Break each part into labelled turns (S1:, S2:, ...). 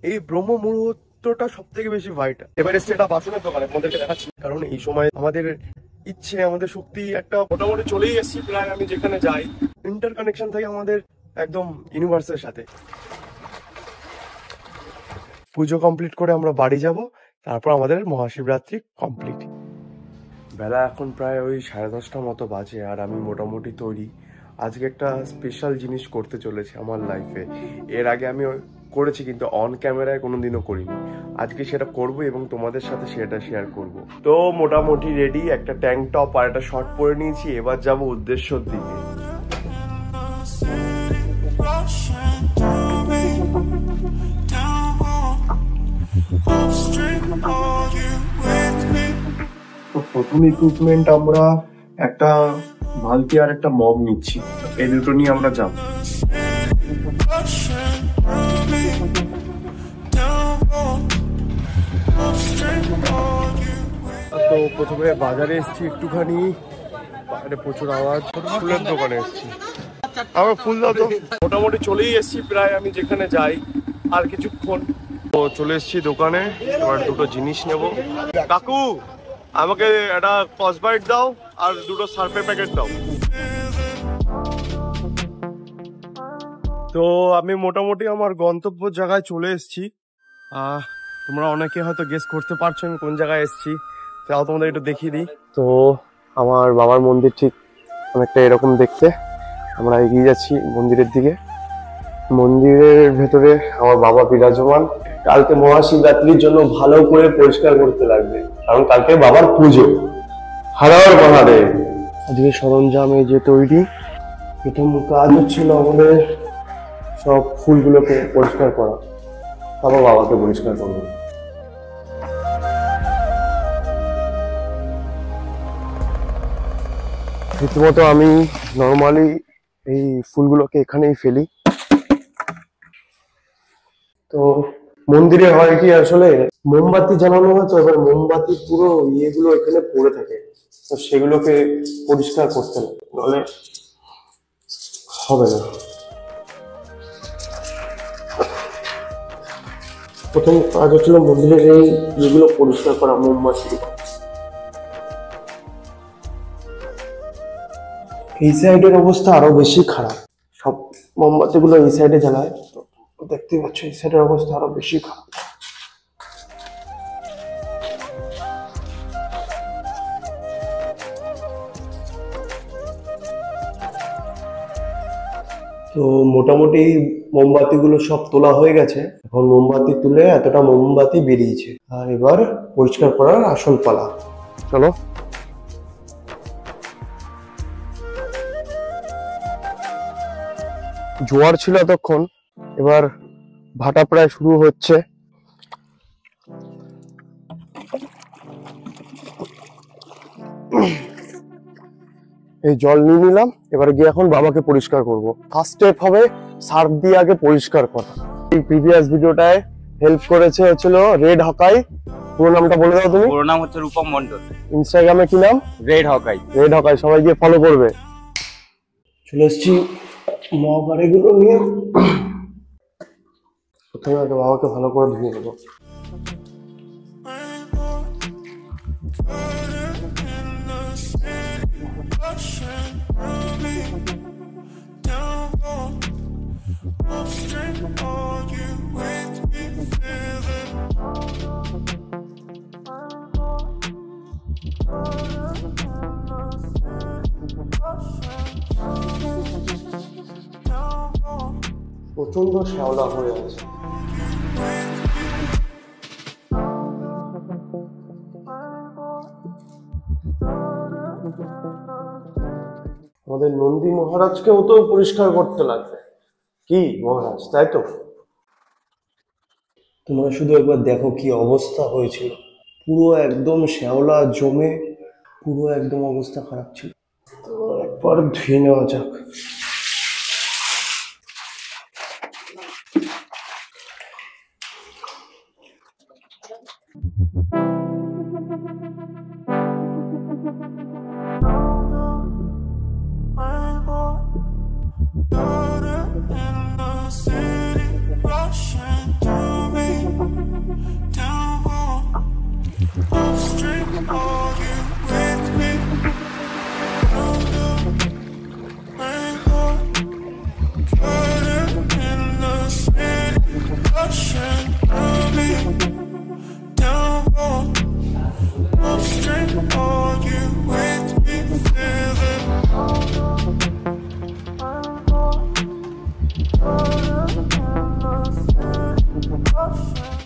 S1: এই ব্রহ্ম মুহূর্তটা সব থেকে বেশি ভাইটাল। এবারে সেটা বাসনের দোকানে আপনাদেরকে দেখাচ্ছি, কারণ এই সময় আমাদের ইচ্ছে, আমাদের শক্তি একটা মোটামুটি চলেই এসেছি প্রায়। আমি যেখানে যাই ইন্টার কানেকশন থাকে আমাদের একদম ইউনিভার্সের সাথে। পুজো কমপ্লিট করে আমরা বাড়ি যাব, তারপর আমাদের মহাশিবরাত্রি কমপ্লিট। বেলা এখন প্রায় ওই 10:30টার মতো বাজে, আর আমি মোটামুটি তৈরি। আজকে একটা স্পেশাল জিনিস করতে চলেছে আমার লাইফে। এর আগে আমি করেছি কিন্তু অন ক্যামেরায় কোনোদিনও করিনি। আজকে সেটা করব এবং তোমাদের সাথে সেটা শেয়ার করব। তো মোটামুটি রেডি, একটা ট্যাঙ্ক টপ আর একটা শর্ট পরে নিয়েছি। এবার যাব উদ্দেশ্যর দিকে। প্রথম ইকুইপমেন্ট আমরা একটা বালতি আর একটা মগ নিচ্ছি, এই দুটো নিয়ে আমরা যাব। তো প্রথমে বাজারে এসেছি একটুখানি, বাইরে প্রচুর আওয়াজ। ফুলের দোকানে এসেছি, আমার ফুল দাও তো। মোটামুটি চলেই এসেছি প্রায় আমি যেখানে যাই, আর কিছুক্ষণ। তো চলে এসেছি দোকানে, এবার দুটো জিনিস নেব। কাকু আমাকে একটা কসবাইট দাও আর দুটো সার্ফের প্যাকেট দাও। তো আমি মোটামুটি আমার গন্তব্য জায়গায় চলে এসেছি। তোমরা অনেকে হয়তো গেস করতে পারছো আমি কোন জায়গায় এসেছি, তাও তোমাদের একটু দেখিয়ে দিই। তো আমার বাবার মন্দির ঠিক অনেকটা এরকম দেখতে। আমরা এগিয়ে যাচ্ছি মন্দিরের দিকে। মন্দিরের ভেতরে আমার বাবা বিরাজমান। কালকে মহাশিবরাত্রির জন্য ভালো করে পরিষ্কার করতে লাগবে, কারণ কালকে বাবার পুজো। হর হর মহাদেব। আজকে সরঞ্জাম এই যে তৈরি। প্রথম কাজ হচ্ছিল আমাদের সব ফুলগুলোকে পরিষ্কার করা, তারপর বাবাকে পরিষ্কার করবো। রীতিমতো আমি নর্মালি এই ফুলগুলোকে এখানেই ফেলি। তো মন্দিরে হয় কি, আসলে মোমবাতি জ্বালানো হয়, তো এবার মোমবাতির পুরো ইয়েগুলো এখানে পড়ে থাকে, তো সেগুলোকে পরিষ্কার করতে হবে, নাহলে হবে না। প্রথম কাজ হচ্ছিল মন্দিরের এই ইয়েগুলো পরিষ্কার করা, মোমবাতি। এই সাইডের অবস্থা আরো বেশি খারাপ, সব মোমবাতি গুলো এই সাইডে জ্বালায়, তো দেখতে পাচ্ছ এই সাইডের অবস্থা আরো বেশি খারাপ। তো মোটামুটি মোমবাতি গুলো সব তোলা হয়ে গেছে। এখন মোমবাতি তুলে এতটা মোমবাতি বেরিয়েছে, আর এবার পরিষ্কার করার আসল পালা। চলো। জোয়ার ছিল এতক্ষণ, এবার ভাটা প্রায় শুরু হচ্ছে। এই জল নিয়ে নিলাম, এবার গিয়ে এখন বাবাকে পরিষ্কার করব। ফার্স্ট স্টেপ হবে সার্ফ দিয়ে আগে পরিষ্কার করা। এই প্রিভিয়াস ভিডিওটায় হেল্প করেছে হচ্ছিল রেড হকাই। পুরো নামটা বলে দাও তুমি।
S2: পুরো নাম হচ্ছে রূপম মন্ডল,
S1: ইনস্টাগ্রামে কি নাম?
S2: রেড হকাই।
S1: রেড হকাই, সবাই গিয়ে ফলো করবে। চলে এসেছি মগ আর এগুলো নিয়ে। প্রথমে আগে বাবাকে ভালো করে ধুয়ে নেবো। প্রচন্ড শ্যাওলা হয়ে আছে। আমাদের নন্দী মহারাজকেও তো পরিষ্কার করতে লাগবে, কি মহারাজ, তাই তো? তোমরা শুধু একবার দেখো কি অবস্থা হয়েছিল, পুরো একদম শ্যাওলা জমে পুরো একদম অবস্থা খারাপ ছিল। তো একবার ধুয়ে নেওয়া যাক।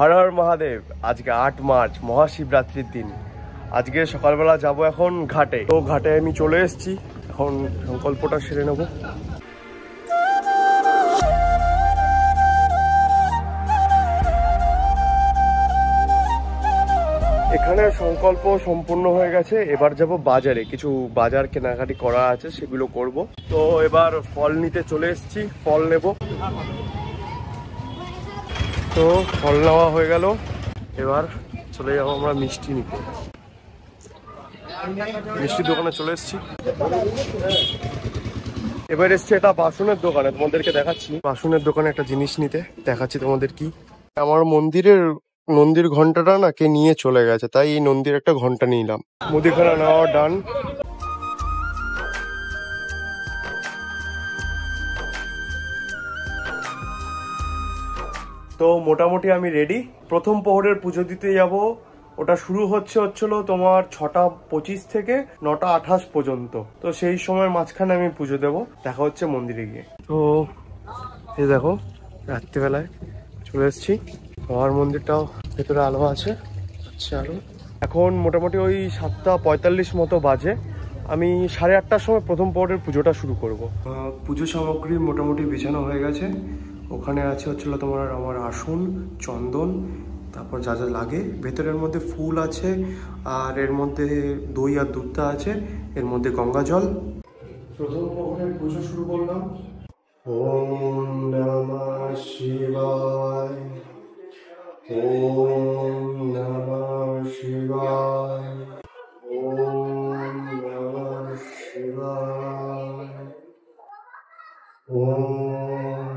S1: হর হর মহাদেব। আজকে 8 মার্চ মহাশিবরাত্রির দিন। আজকে সকালবেলা যাব এখন ঘাটে। তো ঘাটে আমি চলে এসেছি, এখন সংকল্পটা সেরে নেব। এখানে সংকল্প সম্পূর্ণ হয়ে গেছে। এবার যাব বাজারে, কিছু বাজার কেনাকাটি করা আছে, সেগুলো করব। তো এবার ফল নিতে চলে এসেছি, ফল নেব। তো ফল নেওয়া হয়ে গেল, এবার চলে যাবো আমরা মিষ্টি নিতে। মিষ্টির দোকানে চলে এসেছি। এবার এসছি এটা বাসনের দোকানে, তোমাদেরকে দেখাচ্ছি। বাসনের দোকানে একটা জিনিস নিতে দেখাচ্ছি তোমাদের। কি আমার নন্দীর ঘন্টাটা না কে নিয়ে চলে গেছে, তাই এই নন্দীর একটা ঘন্টা নিলাম। মুদিখানা নেওয়া ডান। তো মোটামুটি আমি রেডি। প্রথম প্রহরের পুজো দিতে যাব। ওটা শুরু হচ্ছিল তোমার 6টা 25 থেকে 9টা 28 পর্যন্ত। তো সেই সময় মাঝখানে আমি পুজো দেব। দেখা হচ্ছে মন্দিরে গিয়ে। তো এই দেখো রাত্রিবেলায় চলে এসেছি। বাবার মন্দিরটাও ভেতরে আলো আছে। আচ্ছা, আলো এখন মোটামুটি ওই 7টা 45 মতো বাজে। আমি 8:30টার সময় প্রথম প্রহরের পুজোটা শুরু করব। পুজো সামগ্রী মোটামুটি বিছানো হয়ে গেছে। ওখানে আছে হচ্ছিল তোমার আমার আসন, চন্দন, তারপর যা যা লাগে। ভেতরের মধ্যে ফুল আছে, আর এর মধ্যে দই আর দুধটা আছে, এর মধ্যে গঙ্গা জল। প্রথম প্রহরের পুজো শুরু করলাম। ওম নমঃ শিবায়, ওম নমঃ শিবায়, ওম নমঃ শিবায়, ওম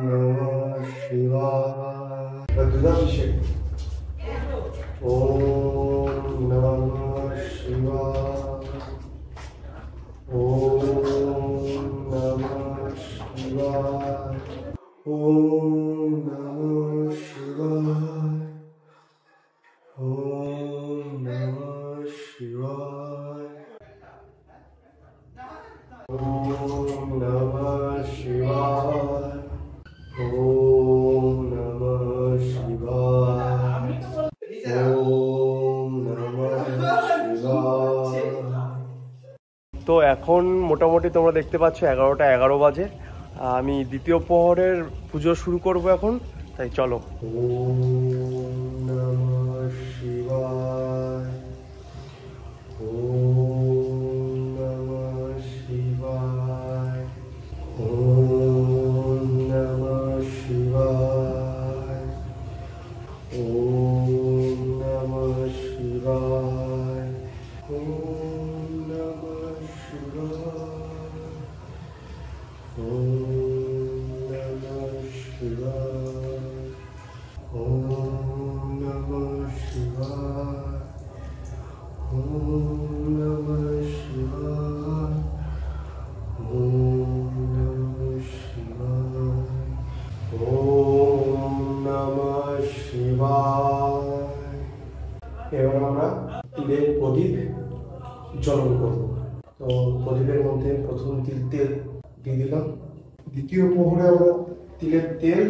S1: নমঃ শিবায়। দুধাভিষেক। ওম নমঃ শিবায়, ওম নমঃ শিবায়, ওম নমঃ শিবায়, ওম নমঃ শিবায়, ওম নমঃ শিবায়, ওম নমঃ শিবায়, ওম নমঃ শিবায়। তো এখন মোটামুটি তোমরা দেখতে পাচ্ছ 11টা 11 বাজে। আমি দ্বিতীয় প্রহরের পুজো শুরু করব এখন, তাই চলো। ওম নমঃ শিবায়, ওম নমঃ শিবায়, ওম নমঃ শিবায়, ওম নমঃ শিবায়, ওম নমঃ শিবায়, ওম নমঃ শিবায়, ওম নমঃ শিবায়, ওম নমঃ শিবায়, ওম নমঃ শিবায়, ওম নমঃ শিবায়। এবার আমরা তিলের প্রদীপ জ্বলন করব। তো প্রদীপের মধ্যে প্রথম তেল দিয়ে দিলাম। দ্বিতীয় প্রহরে আমরা তিলের তেল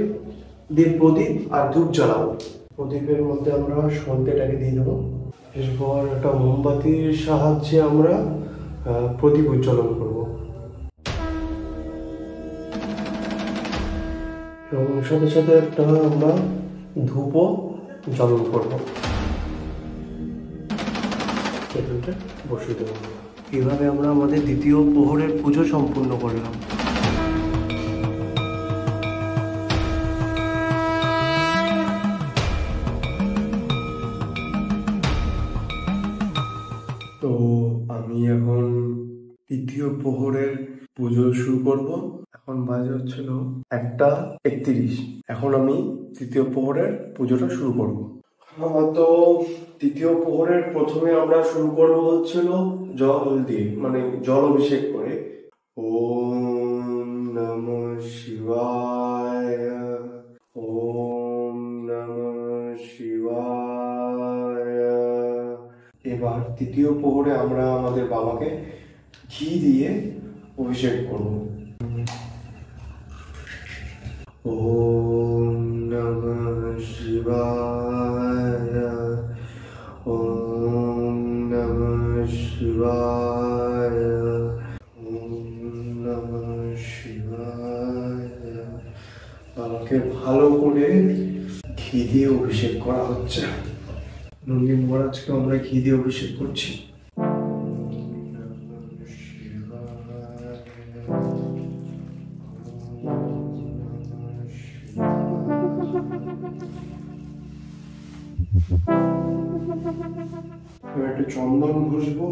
S1: দিয়ে প্রদীপ আর ধূপ জ্বালাবো। প্রদীপের মধ্যে আমরা সন্ধ্যেটাকে দিয়ে দেবো। এরপর একটা মোমবাতির সাহায্যে আমরা প্রদীপ উজ্জ্বলন করব এবং সাথে সাথে একটা আমরা ধূপও জ্বলন করব। বসিয়ে দেবো। এভাবে আমরা আমাদের দ্বিতীয় প্রহরের পুজো সম্পূর্ণ করলাম। তো আমি এখন তৃতীয় প্রহরের পুজো শুরু করব। এখন বাজে হচ্ছিল 1:31। এখন আমি তৃতীয় প্রহরের পুজোটা শুরু করব। তো তৃতীয় প্রহরের প্রথমে আমরা শুরু করবো হচ্ছিল জল দিয়ে, মানে জল অভিষেক করে। ওম নমঃ শিবায়, ওম নমঃ শিবায়। এবার তৃতীয় প্রহরে আমরা আমাদের বাবাকে ঘি দিয়ে অভিষেক করব। ওম নমঃ শিবায়, শিবায়, ওম নমঃ শিবায়। আমাকে ভালো করে ঘি দিয়ে অভিষেক করা হচ্ছে। নন্দী মহারাজকে আমরা ঘি দিয়ে অভিষেক করছি। একটু চন্দন ঘষবো।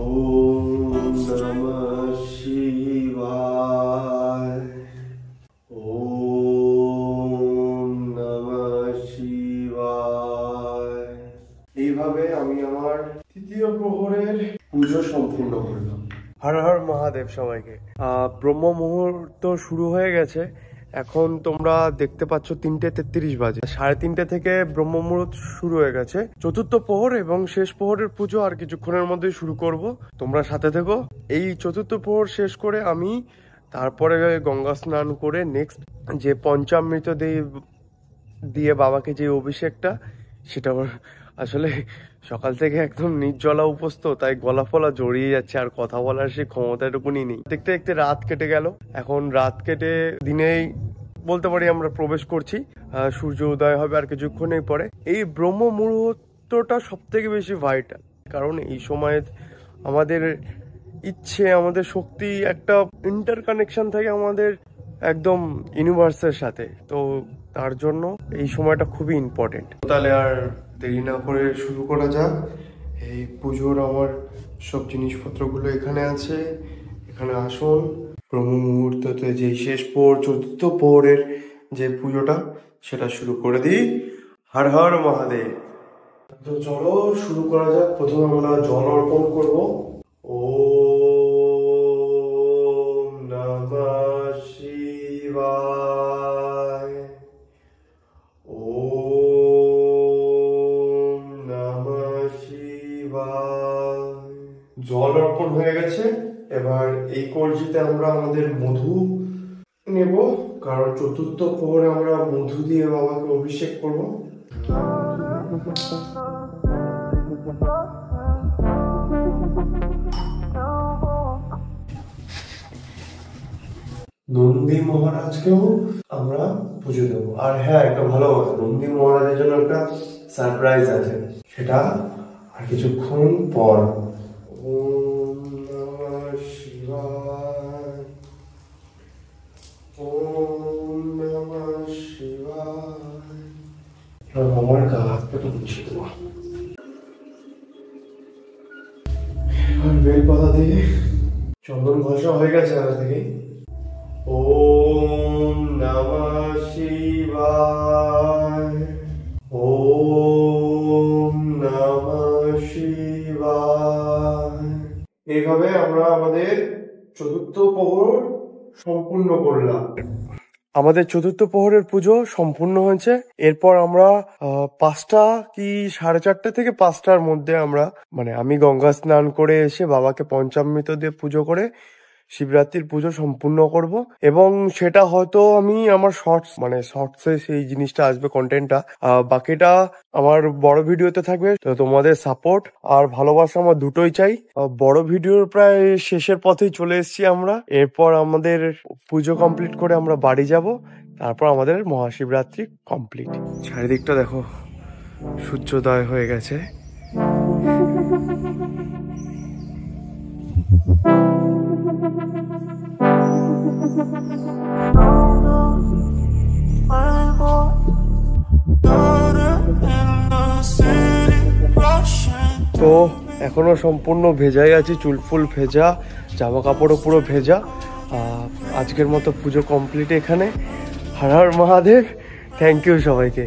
S1: ওম নমঃ শিবায়, ওম নমঃ শিবায়। এইভাবে আমি আমার তৃতীয় প্রহরের পুজো সম্পূর্ণ করলাম। হর হর মহাদেব সবাইকে। ব্রহ্ম মুহূর্ত শুরু হয়ে গেছে। এখন তোমরা দেখতে পাচ্ছ 3:33 বাজে। 3:30 থেকে ব্রহ্ম মুহূর্ত শুরু হয়ে গেছে। চতুর্থ প্রহর এবং শেষ প্রহরের পুজো আর কিছুক্ষণের মধ্যেই শুরু করব। তোমরা সাথে থেকো। এই চতুর্থ প্রহর শেষ করে আমি তারপরে গঙ্গা স্নান করে নেক্সট যে পঞ্চামৃত দিয়ে বাবাকে যে অভিষেকটা, সেটা আসলে সকাল থেকে একদম নির্জলা উপস্থ, তাই গলা ফলা জড়িয়ে যাচ্ছে, আর কথা বলার সে ক্ষমতাটুকুনি নেই। দেখতে দেখতে রাত কেটে গেল। এখন রাত কেটে দিনেই বলতে পারি আমরা প্রবেশ করছি। সূর্য উদয় হবে আর কিছুক্ষণের পরে। এই ব্রহ্ম মুহূর্তটা সব থেকে বেশি ভাইটাল, কারণ এই সময় আমাদের ইচ্ছে, আমাদের শক্তি একটা ইন্টারকানেকশন থাকে আমাদের একদম ইউনিভার্সের সাথে। তো তার জন্য এই সময়টা খুবই ইম্পর্টেন্ট। তাহলে আর দেরি না করে শুরু করা যাক। এই পুজোর আমার সব জিনিসপত্রগুলো এখানে আছে। এখানে আসুন। ব্রহ্ম মুহূর্ততে যে শেষ প্রহর, চতুর্থ প্রহরের যে পুজোটা, সেটা শুরু করে দিই। হর হর মহাদেব। তো চলো শুরু করা যাক। প্রথমে আমরা জল অর্পণ করবো। ওম নমঃ শিবায়, ওম নমঃ শিবায়। জল অর্পণ হয়ে গেছে। এবার এই কলসিতে আমরা আমাদের মধু নেব, কারণ চতুর্থ প্রহরে আমরা মধু দিয়ে বাবাকে অভিষেক করব। নন্দী মহারাজকেও আমরা পুজো দেবো। আর হ্যাঁ, একটা ভালো কথা, নন্দী মহারাজের জন্য একটা সারপ্রাইজ আছে, সেটা আর কিছুক্ষণ পর। ওম নমঃ শিবায়, ওম নমঃ শিবায়। আমার গা হাত পাটা মুছিয়ে দেবো। এবার বেলপাতা দিয়ে চন্দন ঘষা হয়ে গেছে আগে থেকেই। ওম নমঃ শিবায়, ওম নমঃ শিবায়। এইভাবে আমরা আমাদের চতুর্থ প্রহর সম্পূর্ণ করলাম। আমাদের চতুর্থ প্রহরের পুজো সম্পূর্ণ হয়েছে। এরপর আমরা 5টা কি 4:30 থেকে 5টার মধ্যে আমি গঙ্গা স্নান করে এসে বাবাকে পঞ্চামৃত দিয়ে পুজো করে শিবরাত্রির পুজো সম্পূর্ণ করব। এবং সেটা হয়তো আমি আমার শর্টসে সেই জিনিসটা আসবে, কন্টেন্টটা। বাকিটা আমার বড় ভিডিওতে থাকবে। তো তোমাদের সাপোর্ট আর ভালোবাসা আমার দুটোই চাই। বড় ভিডিওর প্রায় শেষের পথেই চলে এসেছি আমরা। এরপর আমাদের পুজো কমপ্লিট করে আমরা বাড়ি যাব। তারপর আমাদের মহাশিবরাত্রি কমপ্লিট। চারিদিকটা দেখো, সূর্যোদয় হয়ে গেছে। তো এখনো সম্পূর্ণ ভেজাই আছি, চুল ফুল ভেজা, জামা কাপড়ও পুরো ভেজা। আজকের মতো পুজো কমপ্লিট এখানে। হর হর মহাদেব। থ্যাংক ইউ সবাইকে।